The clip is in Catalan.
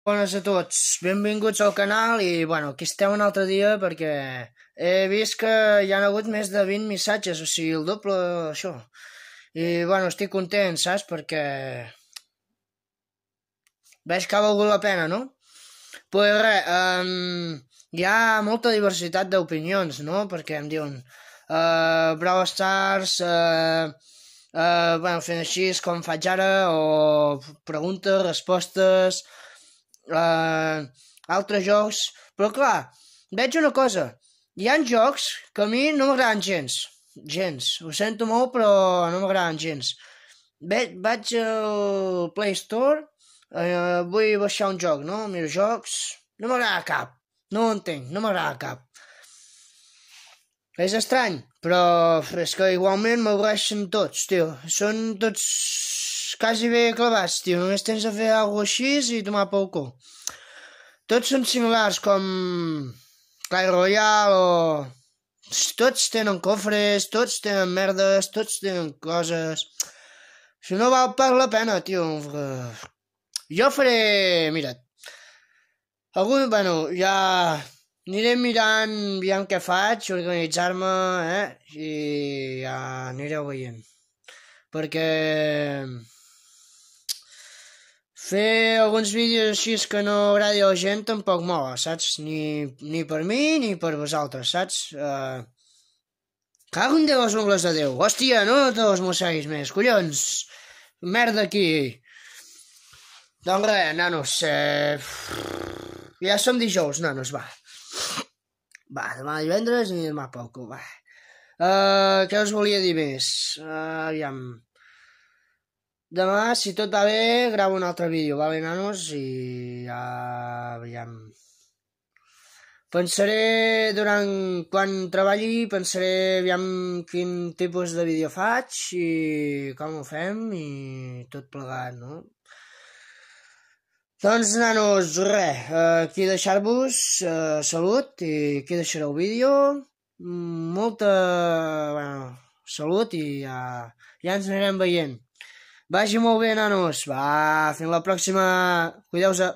Bones a tots, benvinguts al canal i, bueno, aquí estem un altre dia perquè he vist que hi ha hagut més de 20 missatges, o sigui, el doble això. I, bueno, estic content, saps? Perquè veig que ha valgut la pena, no? Pues res, hi ha molta diversitat d'opinions, no? Perquè em diuen Brawl Stars, bueno, fent així com faig ara, o preguntes, respostes, altres jocs, però clar, veig una cosa, hi ha jocs que a mi no m'agraden gens, ho sento molt però no m'agraden gens. Vaig al Play Store, vull baixar un joc, no? Miro jocs, no m'agrada cap, no ho entenc, no m'agrada cap. És estrany, però és que igualment m'avorreixen tots, tio, són tots quasi bé clavats, tio, només tens de fer alguna cosa així i tomar pel cul. Tots són similars, com Clash Royale o... Tots tenen cofres, tots tenen merdes, tots tenen coses... Això no val per la pena, tio. Jo faré... Mira't. Bueno, ja aniré mirant, aviam què faig, organitzar-me, i ja anireu veient. Perquè fer alguns vídeos així que no agradi a la gent tampoc mola, saps? Ni per mi ni per vosaltres, saps? Cago en Déu les ungles de Déu. Hòstia, no te les mosseguis més, collons. Merda aquí. Doncs res, nanos, ja som dijous, nanos, va. Va, demà divendres i demà pel cul, va. Què us volia dir més? Aviam. Demà, si tot va bé, gravo un altre vídeo, vale, nanos? I ja... aviam... Pensaré, quan treballi, pensaré aviam quin tipus de vídeo faig i com ho fem i tot plegat, no? Doncs, nanos, res, aquí deixar-vos, salut, i aquí deixaré el vídeo. Molta, bueno, salut i ja ens anirem veient. Vagi molt bé, nanos. Va, fins la pròxima. Cuideu-se.